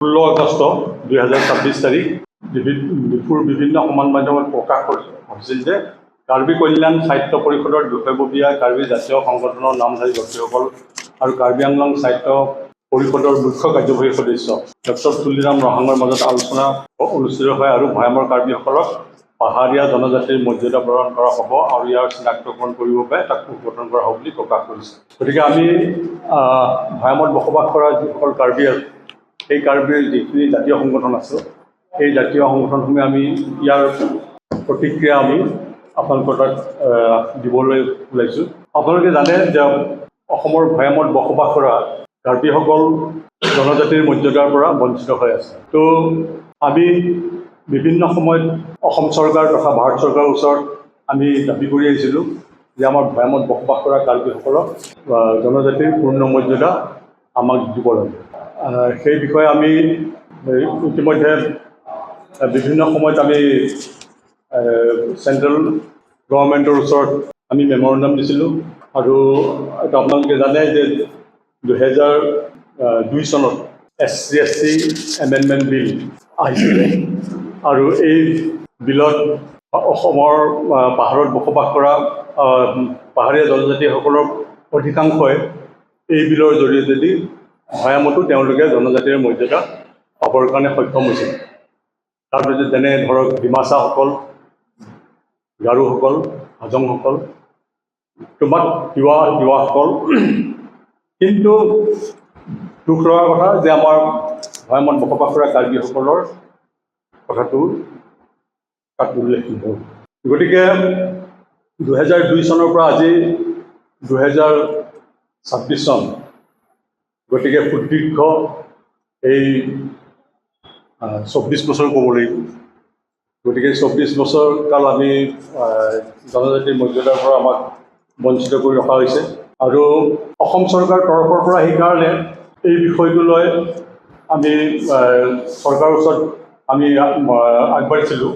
16 আগষ্ট 2026 তাৰিখ ডিফুৰ বিভিন্ন সমাজ মাধ্যমত প্ৰকাশ হৈছিল যে কাৰ্বি কল্যাণ সাহিত্য পৰিষদৰ বিষয়ববীয়া কাৰ্বি জাতীয় সংগঠনৰ নামধাৰী ব্যক্তিসকল আৰু কাৰ্বি আংলং সাহিত্য পৰিষদৰ মুখ্য কাৰ্যবাহী সদস্য ডক্টৰ তুলিৰাম ৰহাঙৰ মাজত আলোচনা অনুষ্ঠিত হয় আৰু ভৈয়ামৰ কাৰ্বিসকলক পাহাৰীয়া জনজাতিৰ মৰ্যাদা প্ৰদান কৰা হ'ব আৰু ইয়াৰ চিনাক্তকৰণ কৰিবৰ বাবে তাক উদ্বোধন কৰা হ'ব বুলি প্ৰকাশ কৰিছে। গতিকে আমি ভৈয়ামত বসবাস কৰা যিসকল কাৰ্বি আছে এই কাৰ্বিৰ যিখিনি জাতীয় সংগঠন আছে এই জাতীয় সংগঠনসমূহে আমি ইয়াৰ প্ৰতিক্ৰিয়া আমি আপোনালোকৰ তাত দিবলৈ ওলাইছোঁ। আপোনালোকে জানে যে অসমৰ ভৈয়ামত বসবাস কৰা কাৰ্বিসকল জনজাতিৰ মৰ্যাদাৰ পৰা বঞ্চিত হৈ আছে। তো আমি বিভিন্ন সময়ত অসম চৰকাৰ তথা ভাৰত চৰকাৰৰ ওচৰত আমি দাবী কৰি আহিছিলোঁ যে আমাৰ ভৈয়ামত বসবাস কৰা কাৰ্বিসকলক জনজাতিৰ পূৰ্ণ মৰ্যাদা আমাক দিব লাগে। সেই বিষয়ে আমি ইতিমধ্যে বিভিন্ন সময়ত আমি চেণ্ট্ৰেল গভৰ্ণমেণ্টৰ ওচৰত আমি মেমৰেণ্ডাম দিছিলোঁ আৰু আপোনালোকে জানে যে 2002 চনত SC/ST এমেণ্ডমেণ্ট বিল আহিছিলে আৰু এই বিলত অসমৰ পাহাৰত বসবাস কৰা পাহাৰীয়া জনজাতিসকলৰ অধিকাংশই এই বিলৰ জৰিয়তেদি ভৈয়ামতো তেওঁলোকে জনজাতিৰ মৰ্যাদা পাবৰ কাৰণে সক্ষম হৈছে। তাৰ ভিতৰত যেনে ধৰক ডিমাছাসকল, গাৰোসকল, হাজংসকল, তিৱাসকল। কিন্তু দুখ লগা কথা যে আমাৰ ভৈয়ামত বসবাস কৰা কাৰ্বিসকলৰ কথাটো তাত উল্লেখ নহ'ল। গতিকে 2002 চনৰ পৰা আজি 2026 চন, গতিকে সুদীৰ্ঘ এই 24 বছৰ ক'ব লাগিব। গতিকে 24 বছৰ কাল আমি জনজাতিৰ মৰ্যাদাৰ পৰা আমাক বঞ্চিত কৰি ৰখা হৈছে আৰু অসম চৰকাৰৰ তৰফৰ পৰা সেইকাৰণে এই বিষয়টো লৈ আমি চৰকাৰৰ ওচৰত আমি আগবাঢ়িছিলোঁ।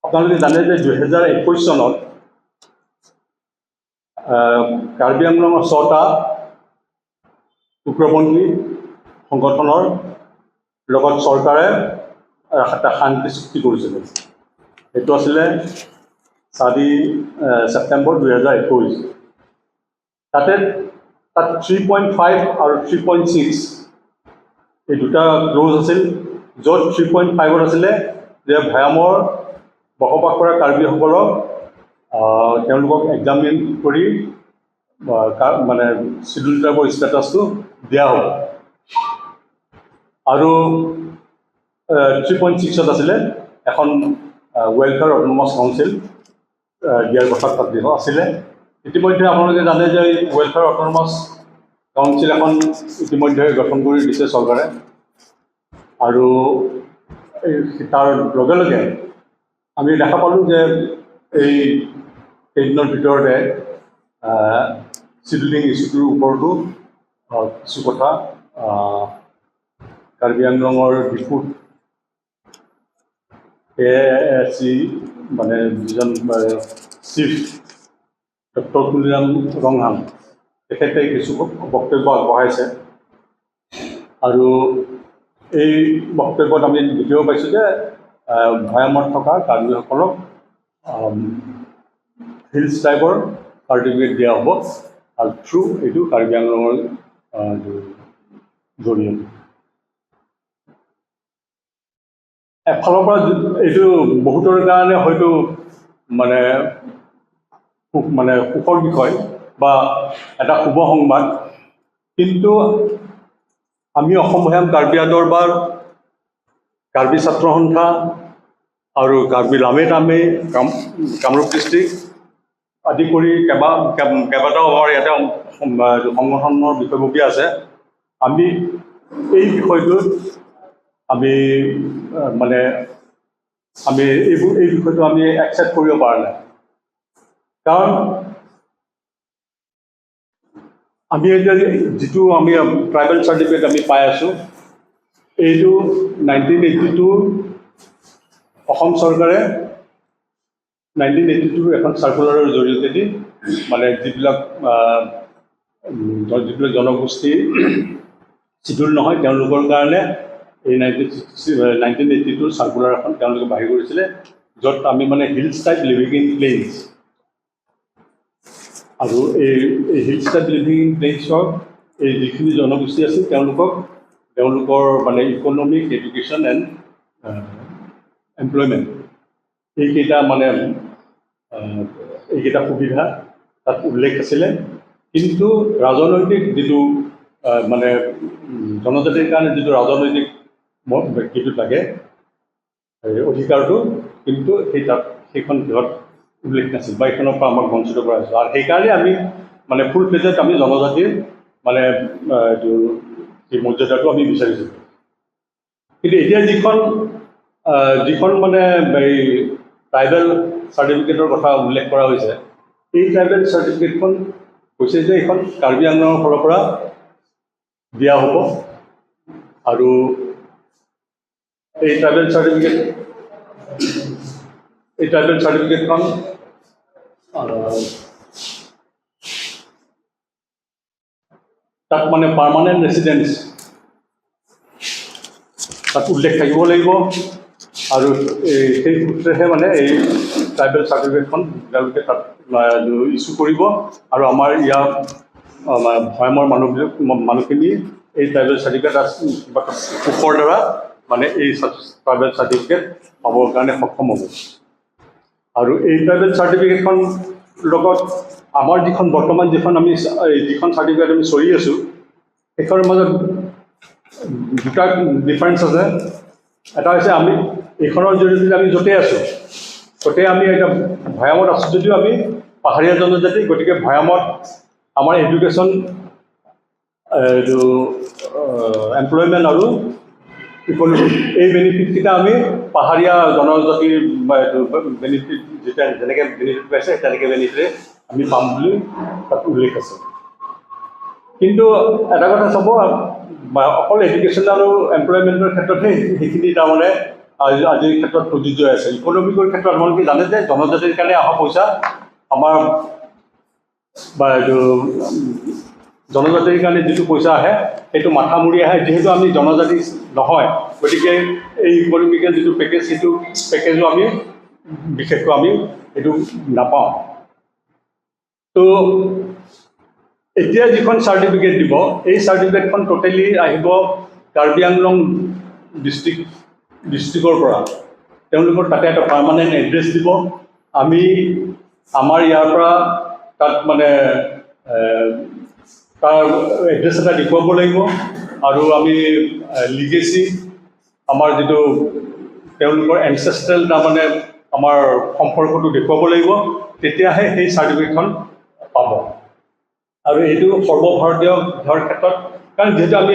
আপোনালোকে জানে যে 2021 চনত কাৰ্বি আংলঙৰ 6টা উগ্ৰপন্থী সংগঠনৰ লগত চৰকাৰে এটা শান্তি চুক্তি কৰিছিলে। এইটো আছিলে 4 ছেপ্টেম্বৰ 2021। তাত 3.5 আৰু 3.6 এই দুটা ক্ল'জ আছিল, য'ত 3.5ত আছিলে যে ভৈয়ামৰ বসবাস কৰা কাৰ্বিসকলক তেওঁলোকক এক্সামিন কৰি মানে চিডুল ট্ৰাইবৰ ষ্টেটাছটো দিয়া হ'ব আৰু 3.6ত আছিলে এখন ৱেলফেয়াৰ অট'নমাছ কাউন্সিল দিয়াৰ কথা তাত আছিলে। ইতিমধ্যে আপোনালোকে জানে যে ৱেলফেয়াৰ অট'নমাছ কাউন্সিল এখন ইতিমধ্যে গঠন কৰি দিছে চৰকাৰে আৰু তাৰ লগে লগে আমি দেখা পালোঁ যে এই কেইদিনৰ ভিতৰতে চিডুলিং ইছ্যুটোৰ ওপৰতো কিছু কথা কাৰ্বি আংলঙৰ ডিফুত AAC মানে যিজন চিফ ডক্টৰ তুলিৰাম ৰহাং তেখেতে কিছু বক্তব্য আগবঢ়াইছে আৰু এই বক্তব্যত আমি দেখিব পাইছোঁ যে ভৈয়ামত থকা কাৰ্বিসকলক হিলছ ট্ৰাইবৰ চাৰ্টিফিকেট দিয়া হ'ব আৰু থ্ৰু এইটো কাৰ্বি আংলঙৰ জৰিয়তে। এফালৰ পৰা এইটো বহুতৰ কাৰণে হয়তো মানে সুখৰ বিষয় বা এটা শুভ সংবাদ, কিন্তু আমি অসম ভৈয়াম কাৰ্বি আদৰবাৰ, কাৰ্বি ছাত্ৰ সন্থা আৰু কাৰ্বি লামে টামে কামৰূপ ডিষ্ট্ৰিক্ট আদি কৰি কেইবাটাও আমাৰ ইয়াতে সংগঠনৰ বিষয়ববীয়া আছে। আমি এই বিষয়টোত আমি এই বিষয়টো আমি একচেপ্ট কৰিব পৰা নাই, কাৰণ আমি এতিয়া যিটো আমি ট্ৰাইবেল চাৰ্টিফিকেট আমি পাই আছোঁ এইটো 1982 অসম চৰকাৰে 1982 এখন চাৰ্কুলাৰৰ জৰিয়তে দি মানে যিবিলাক যিবিলাক জনগোষ্ঠী চিডুল নহয় তেওঁলোকৰ কাৰণে এই 1982 চাৰ্কুলাৰ এখন তেওঁলোকে বাহিৰ কৰিছিলে, য'ত আমি মানে hills type living in plains, আৰু এই হিলছ টাইপ লিভিং ইন প্লেইনছৰ এই যিখিনি জনগোষ্ঠী আছিল তেওঁলোকৰ মানে ইকনমিক, এডুকেশ্যন এণ্ড এমপ্লয়মেণ্ট এইকেইটা মানে এইকেইটা সুবিধা তাত উল্লেখ আছিলে। কিন্তু ৰাজনৈতিক যিটো মানে জনজাতিৰ কাৰণে যিটো ৰাজনৈতিক ব্যক্তিটো লাগে অধিকাৰটো, কিন্তু সেইখন গৃহত উল্লেখ নাছিল বা এইখনৰ পৰা আমাক বঞ্চিত কৰা হৈছিল। আৰু সেইকাৰণে আমি মানে ফুল ফ্লেজত আমি জনজাতিৰ মানে এইটো এই মৰ্যাদাটো আমি বিচাৰিছিলোঁ। কিন্তু এতিয়া যিখন মানে এই ট্ৰাইবেল চাৰ্টিফিকেটৰ কথা উল্লেখ কৰা হৈছে, এই ট্ৰাইবেল চাৰ্টিফিকেটখন কৈছে যে এইখন কাৰ্বি আংলঙৰ ফালৰ পৰা দিয়া হ'ব, আৰু এই ট্ৰাইবেল চাৰ্টিফিকেটখন তাত মানে পাৰ্মানেণ্ট ৰেচিডেঞ্চ তাত উল্লেখ থাকিব লাগিব, আৰু সেই সূত্ৰেহে মানে এই ট্ৰাইবেল চাৰ্টিফিকেটখন তেওঁলোকে তাত ইছ্যু কৰিব, আৰু আমাৰ ইয়াৰ ভৈয়ামৰ মানুহখিনি এই ট্ৰাইবেল চাৰ্টিফিকেট কোষৰ দ্বাৰা মানে এই ট্ৰাইবেল চাৰ্টিফিকেট পাবৰ কাৰণে সক্ষম হ'ব। আৰু এই ট্ৰাইবেল চাৰ্টিফিকেটখন লগত আমাৰ বৰ্তমান যিখন চাৰ্টিফিকেট আমি চলি আছোঁ, সেইখনৰ মাজত দুটা ডিফাৰেঞ্চ আছে। এটা হৈছে আমি এইখনৰ জৰিয়তে আমি য'তেই আছোঁ, গতিকে আমি এতিয়া ভৈয়ামত আছোঁ যদিও আমি পাহাৰীয়া জনজাতি, গতিকে ভৈয়ামত আমাৰ এডুকেশ্যন, এইটো এমপ্লয়মেণ্ট আৰু ইকনমিক এই বেনিফিটকেইটা আমি পাহাৰীয়া জনজাতিৰ বেনিফিট যেনেকৈ বেনিফিট পাইছে তেনেকৈ বেনিফিট আমি পাম বুলি তাত উল্লেখ আছে। কিন্তু এটা কথা চাব, অকল এডুকেশ্যন আৰু এমপ্লয়মেণ্টৰ ক্ষেত্ৰতহে সেইখিনি তাৰমানে আজিৰ ক্ষেত্ৰত প্ৰযোজ্য হৈ আছে। ইকনমিকৰ ক্ষেত্ৰত আপোনালোকে জানে যে জনজাতিৰ কাৰণে অহা পইচা আমাৰ বা এইটো জনজাতিৰ কাৰণে যিটো পইচা আহে সেইটো মাথামুৰি আহে। যিহেতু আমি জনজাতি নহয়, গতিকে এই ইকনমিকেল যিটো পেকেজ, সেইটো পেকেজো আমি বিশেষকৈ আমি এইটো নাপাওঁ। তো এতিয়া যিখন চাৰ্টিফিকেট দিব, এই চাৰ্টিফিকেটখন টোটেলি আহিব কাৰ্বি আংলং ডিষ্ট্ৰিক্টৰ পৰা। তেওঁলোকৰ তাতে এটা পাৰ্মানেণ্ট এড্ৰেছ দিব। আমি আমাৰ ইয়াৰ পৰা তাত মানে তাৰ এড্ৰেছ এটা দেখুৱাব লাগিব, আৰু আমি লিগেচি আমাৰ যিটো তেওঁলোকৰ এনচেষ্ট্ৰেল তাৰমানে আমাৰ সম্পৰ্কটো দেখুৱাব লাগিব, তেতিয়াহে সেই চাৰ্টিফিকেটখন পাব। আৰু এইটো সৰ্বভাৰতীয় ক্ষেত্ৰত, কাৰণ যিহেতু আমি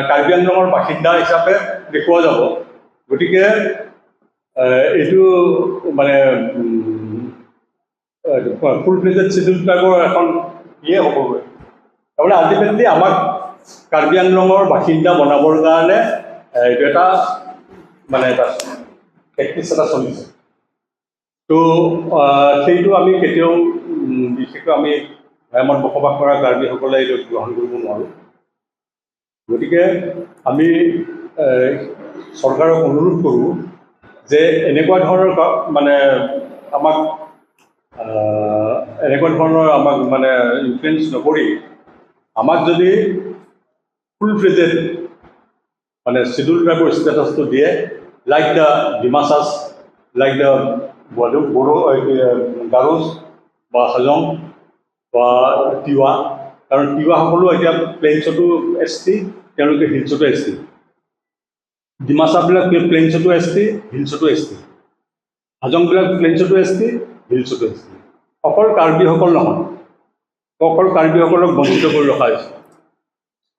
কাৰ্বি আংলঙৰ বাসিন্দা হিচাপে দেখুওৱা যাব, গতিকে এইটো মানে ফুল ফ্লেজেড চিডিউল ট্ৰাইবৰ এখন হ'বগৈ। তাৰমানে আল্টিমেটলি আমাক কাৰ্বি আংলঙৰ বাসিন্দা বনাবৰ কাৰণে এইটো এটা মানে এটা প্ৰেক্টিছ এটা চলিছে। তো সেইটো আমি কেতিয়াও বিশেষকৈ আমি ভৈয়ামত বসবাস কৰা কাৰ্বিসকলে এইটো গ্ৰহণ কৰিব নোৱাৰোঁ। গতিকে আমি চৰকাৰক অনুৰোধ কৰোঁ যে এনেকুৱা ধৰণৰ মানে আমাক মানে ইনফ্লুৱেঞ্চ নকৰি আমাক যদি ফুল ফ্লেজেড মানে চিডিউল ট্ৰাইবৰ ষ্টেটাছটো দিয়ে, like the Dimasas, like the Bodo, Garos বা হাজং বা তিৱা, কাৰণ তিৱাসকলো এতিয়া প্লেইনছতো ST, তেওঁলোকে হিলছতো ST। ডিমাছাবিলাক প্লেইনছতো ST, হিলছতো ST। হাজংবিলাক প্লেইনছতো ST, হিলছতো ST। অকল কাৰ্বিসকল নহয়, অকল কাৰ্বিসকলক বঞ্চিত কৰি ৰখা হৈছে।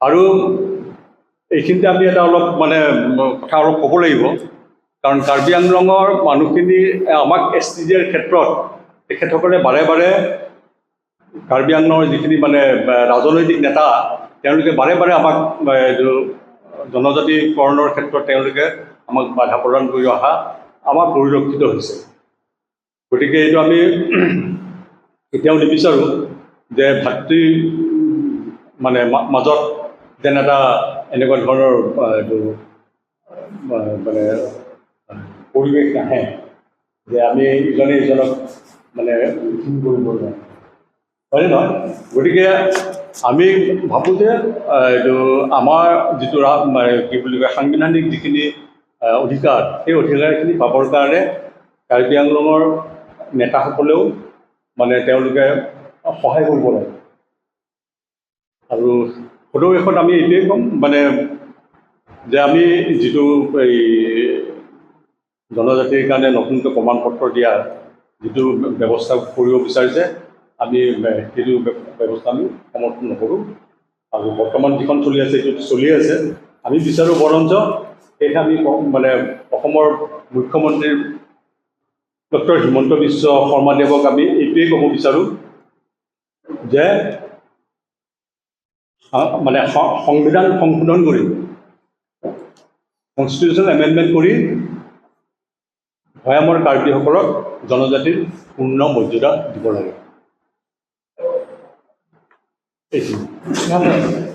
আৰু এইখিনিতে আমি এটা অলপ মানে কথা অলপ ক'ব লাগিব, কাৰণ কাৰ্বি আংলঙৰ মানুহখিনি আমাক ST দিয়াৰ ক্ষেত্ৰত তেখেতসকলে বাৰে বাৰে কাৰ্বি আংলঙৰ যিখিনি মানে ৰাজনৈতিক নেতা, তেওঁলোকে বাৰে বাৰে আমাক জনজাতিকৰণৰ ক্ষেত্ৰত তেওঁলোকে আমাক বাধা প্ৰদান কৰি অহা আমাৰ পৰিলক্ষিত হৈছে। গতিকে এইটো আমি কেতিয়াও নিবিচাৰোঁ যে মানে মাজত যেন এটা এনেকুৱা ধৰণৰ এইটো মানে পৰিৱেশ নাহে যে আমি ইজনে ইজনক মানে ফোন কৰিব নোৱাৰোঁ, হয়নে নহয়? গতিকে আমি ভাবোঁ যে এইটো আমাৰ যিটো কি বুলি কয় সাংবিধানিক যিখিনি অধিকাৰ, সেই অধিকাৰখিনি পাবৰ কাৰণে কাৰ্বি আংলঙৰ নেতাসকলেও মানে তেওঁলোকে সহায় কৰিব লাগে। আৰু সদৌ আমি এইটোৱেই ক'ম মানে যে আমি যিটো এই জনজাতিৰ কাৰণে নতুনকৈ প্ৰমাণ পত্ৰ দিয়া যিটো ব্যৱস্থা কৰিব বিচাৰিছে, আমি সেইটো ব্যৱস্থা আমি সমৰ্থন নকৰোঁ। আৰু বৰ্তমান যিখন চলি আছে সেইটো চলি আছে। আমি বিচাৰোঁ বৰঞ্চ সেয়েহে আমি মানে অসমৰ মুখ্যমন্ত্ৰী ডক্টৰ হিমন্ত বিশ্ব শৰ্মাদেৱক আমি এইটোৱেই ক'ব বিচাৰোঁ যে মানে সংবিধান সংশোধন কৰি কনষ্টিটিউশ্যন এমেণ্ডমেণ্ট কৰি ভৈয়ামৰ কাৰ্বিসকলক জনজাতিৰ পূৰ্ণ মৰ্যাদা দিব লাগে। এইখিনি।